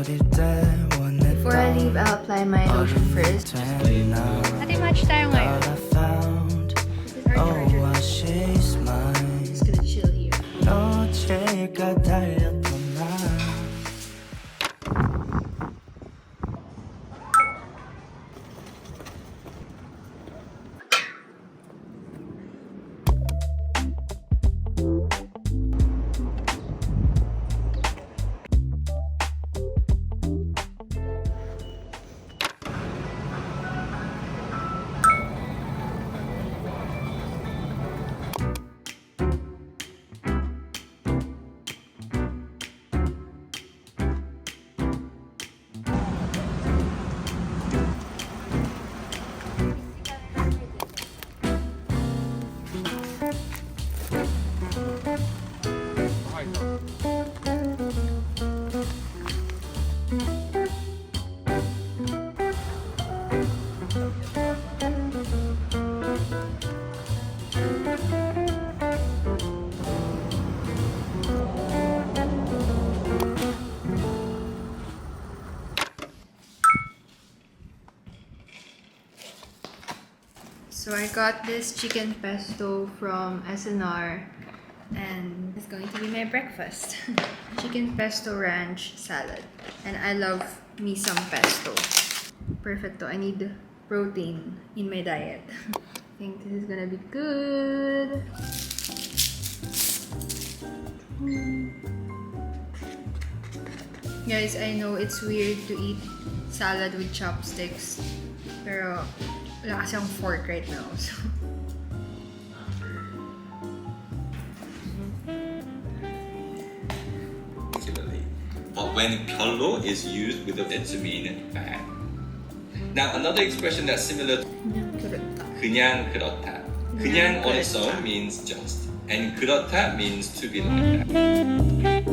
Before I leave, I'll apply my lotion first. Ate, match tayo ngayon. This is our charger. Just gonna chill here. So I got this chicken pesto from SNR and it's going to be my breakfast. Chicken pesto ranch salad. And I love me some pesto. Perfecto. I need protein in my diet. I think this is gonna be good. Guys, I know it's weird to eat salad with chopsticks, pero wala kasi akong fork right now, so. But when 별로 is used with it to mean bad. Now another expression that's similar to 그냥 그렇다. 그냥 on its own means just, and 그렇다 means to be like that.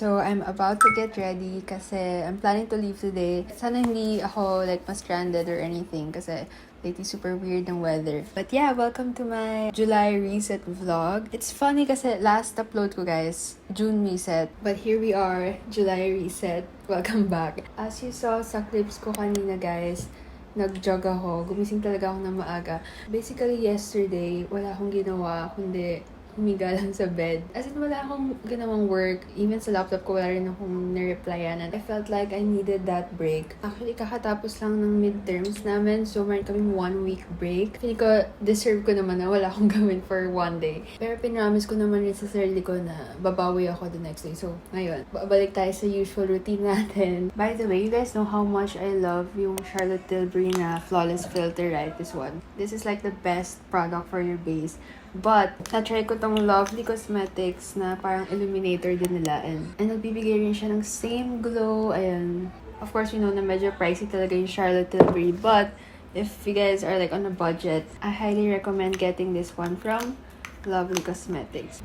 So, I'm about to get ready kasi I'm planning to leave today. Sana hindi ako like ma-stranded or anything kasi lately super weird ng weather. But yeah, welcome to my July reset vlog. It's funny kasi last upload ko guys, June reset. But here we are, July reset. Welcome back. As you saw sa clips ko kanina guys, nag-jog ako. Gumising talaga ako ng maaga. Basically yesterday, wala akong ginawa kundi humiga lang sa bed. As in, wala akong ginawang work. Even sa laptop ko, wala rin akong na-replyan. And I felt like I needed that break. Actually, kakatapos lang ng midterms namin. So, meron kaming 1 week break. Feeling ko, deserve ko naman na wala akong gawin for 1 day. Pero pinramis ko naman rin sa sarili ko na babawi ako the next day. So, ngayon, babalik tayo sa usual routine natin. By the way, you guys know how much I love yung Charlotte Tilbury na Flawless Filter, right? This one. This is like the best product for your base. But, na-try ko tong Lovely Cosmetics na parang Illuminator din nila. And nagbibigay rin siya ng same glow. Ayan. Of course, you know na medyo pricey talaga yung Charlotte Tilbury. But, if you guys are like on a budget, I highly recommend getting this one from Lovely Cosmetics.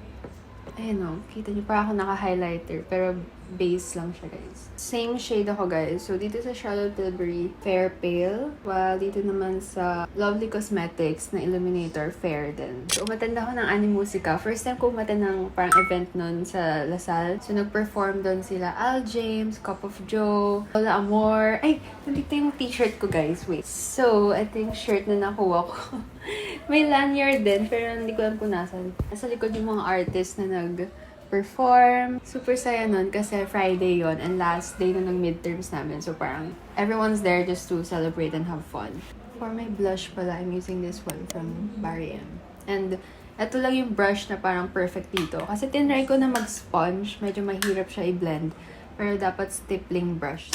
Ayun o. Kita niyo pa ako naka-highlighter. Pero base lang siya guys. Same shade ako guys. So dito sa Charlotte Tilbury, Fair Pale. While dito naman sa Lovely Cosmetics na Illuminator, Fair din. So umattend ako ng Animusica. First time ko umattend ng parang event nun sa Lasal. So nag-perform doon sila Al James, Cup of Joe, Lola Amor. Ay, nandito yung t-shirt ko guys. Wait. So, ito yung shirt na nakuha ko. May lanyard din, pero hindi ko alam kung nasan. Nasa likod yung mga artist na nag-perform. Super saya nun kasi Friday yon and last day na ng midterms namin. So parang everyone's there just to celebrate and have fun. For my blush pala, I'm using this one from Barry M. And ito lang yung brush na parang perfect dito. Kasi tinry ko na mag-sponge. Medyo mahirap siya i-blend. Pero dapat stippling brush.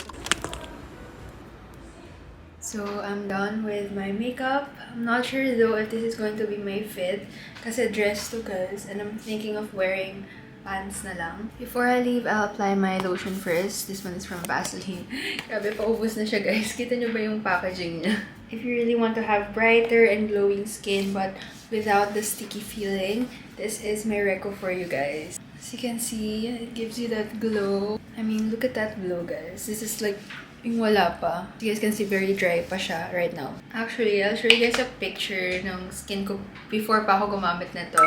So, I'm done with my makeup. I'm not sure though if this is going to be my fit. Kasi dress to guys. And I'm thinking of wearing pants na lang. Before I leave, I'll apply my lotion first. This one is from Vaseline. Grabe, paubos na siya guys. Kita nyo ba yung packaging niya? If you really want to have brighter and glowing skin but without the sticky feeling, this is my reco for you guys. As you can see, it gives you that glow. I mean, look at that glow guys. This is like yung wala pa. You guys can see very dry pa siya right now. Actually, I'll show you guys a picture ng skin ko before pa ako gumamit nito.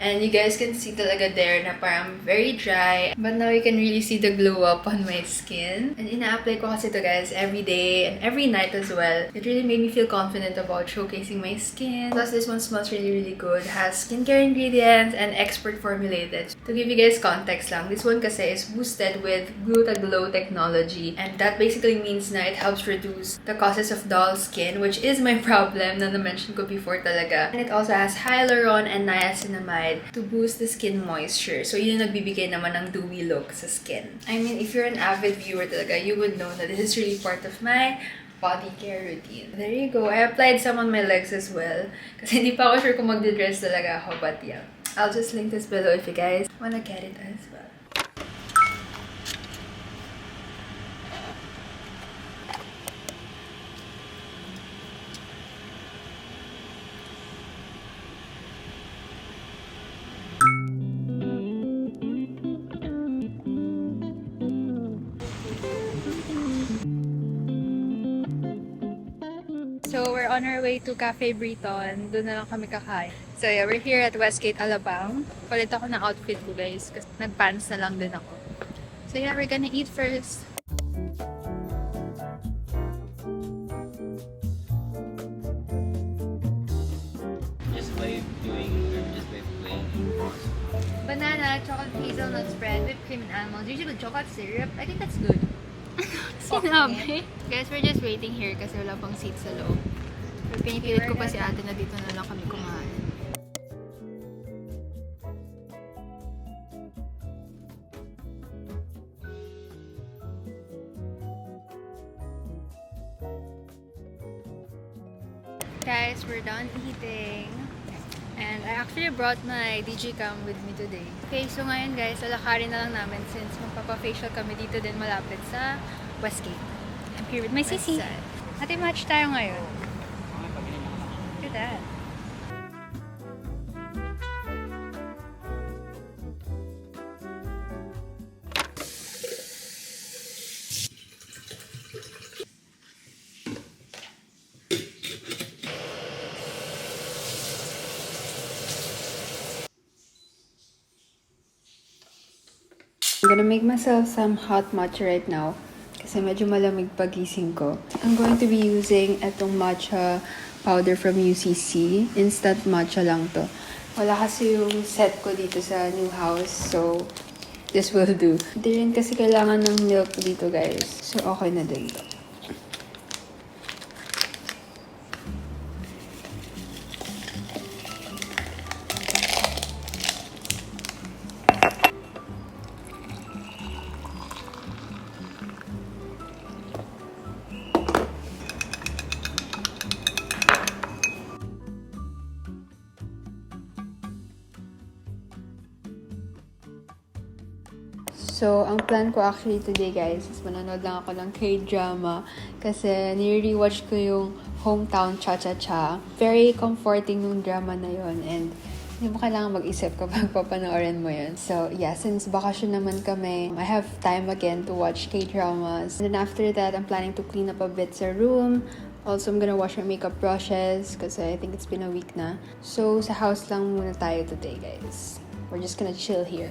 And you guys can see talaga there na parang very dry. But now you can really see the glow up on my skin. And ina-apply ko kasi ito guys every day and every night as well. It really made me feel confident about showcasing my skin. Plus this one smells really, really good. Has skincare ingredients and expert formulated. To give you guys context lang, this one kasi is boosted with Gluta Glow technology. And that basically means na it helps reduce the causes of dull skin, which is my problem na na-mention ko before talaga. And it also has hyaluron and niacinamide to boost the skin moisture. So, yun yung nagbibigay naman ng dewy look sa skin. I mean, if you're an avid viewer talaga, you would know that this is really part of my body care routine. There you go. I applied some on my legs as well. Kasi hindi pa ako sure kung magdi-dress talaga ako. But yeah, I'll just link this below if you guys wanna get it as well. So, we're on our way to Cafe Briton. Doon na lang kami kakain. So, yeah, we're here at Westgate, Alabang. Palit ako ng outfit ko, guys. Kasi nag-pants na lang din ako. So, yeah, we're gonna eat first. Just by doing, or just by playing. Banana, chocolate hazelnut spread, whipped cream and almonds. Usually with chocolate syrup. I think that's good. Sinabi. Guys, we're just waiting here kasi wala pang seat sa loob. Pero pinipilit ko pa si ate na dito na lang kami kumain. Guys, we're done eating. And I actually brought my DG cam with me today. Okay, so ngayon guys, lalakarin na lang namin since magpapa-facial kami dito din malapit sa Westgate. I'm here with my sisi. Ate, match tayo ngayon. Look at that. I'm gonna make myself some hot matcha right now kasi medyo malamig pagising ko. I'm going to be using itong matcha powder from UCC. Instant matcha lang to. Wala kasi yung set ko dito sa new house, so this will do. Hindi rin kasi kailangan ng milk dito, guys. So okay na din to. So, ang plan ko actually today, guys, is manonood lang ako ng K-drama kasi nire-rewatch ko yung Hometown Cha-Cha-Cha. Very comforting nung drama na yon and hindi mo kailangan mag-isip kapag papanoorin mo yun. So, yeah, since bakasyon naman kami, I have time again to watch K-dramas. And then after that, I'm planning to clean up a bit sa room. Also, I'm gonna wash my makeup brushes kasi I think it's been a week na. So, sa house lang muna tayo today, guys. We're just gonna chill here.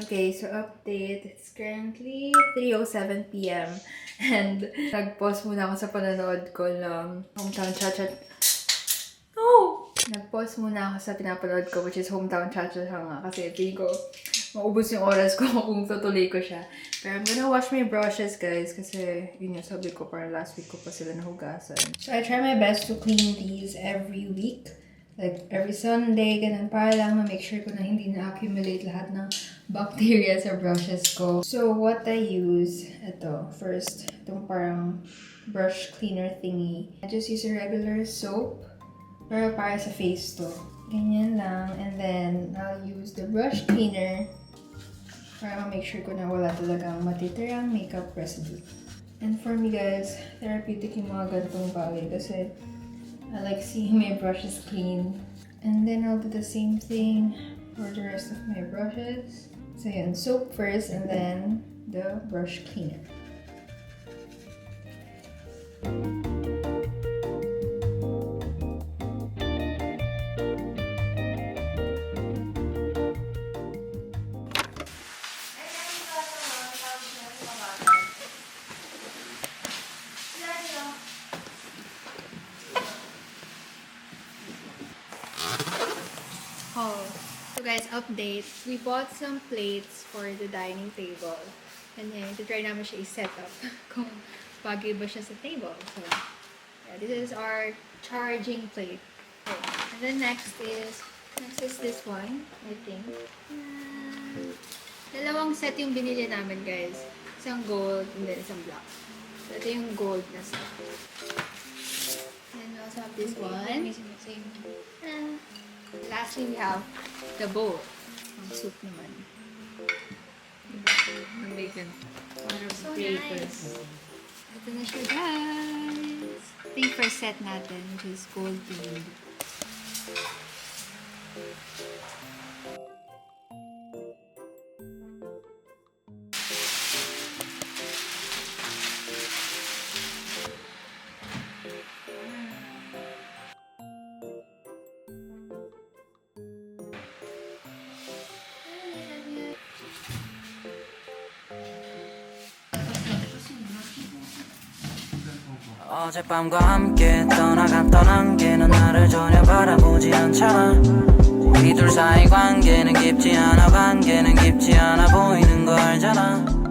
Okay, so update. It's currently 3:07 p.m. And nag-pause muna ako sa panonood ko ng Hometown Cha-Cha. No! Nag-pause muna ako sa pinapanood ko, which is Hometown Cha-Cha nga. Kasi feeling ko, maubos yung oras ko kung tutuloy ko siya. Pero I'm gonna wash my brushes, guys. Kasi yun yung sabi ko, parang last week ko pa sila nahugasan. So I try my best to clean these every week. Like, every Sunday, ganun, para lang ma-make sure ko na hindi na-accumulate lahat ng bacteria sa brushes ko. So, what I use, ito, first, itong parang brush cleaner thingy. I just use a regular soap, pero para sa face to. Ganyan lang. And then, I'll use the brush cleaner para ma-make sure ko na wala talagang matitirang makeup residue. And for me guys, therapeutic yung mga ganitong bagay kasi I like seeing my brushes clean. And then I'll do the same thing for the rest of my brushes. So yun, soap first and then the brush cleaner. Oh, so guys, update. We bought some plates for the dining table. And then, try namin siya i-set up kung bagay ba siya sa table. So, yeah, this is our charging plate. Okay. And then next is this one, I think. Dalawang set yung binili namin, guys. Isang gold and then isang black. So, ito yung gold na set. And we also have this one. Lastly, we have the bowl. Ang soup naman. Ang bacon. So nice. Ito na siya, guys. Ito yung first set natin, which is gold themed. 어젯밤과 함께 떠나갔던 안개는 나를 전혀 바라보지 않잖아. 우리 둘 사이 관계는 깊지 않아. 관계는 깊지 않아 보이는 거 알잖아.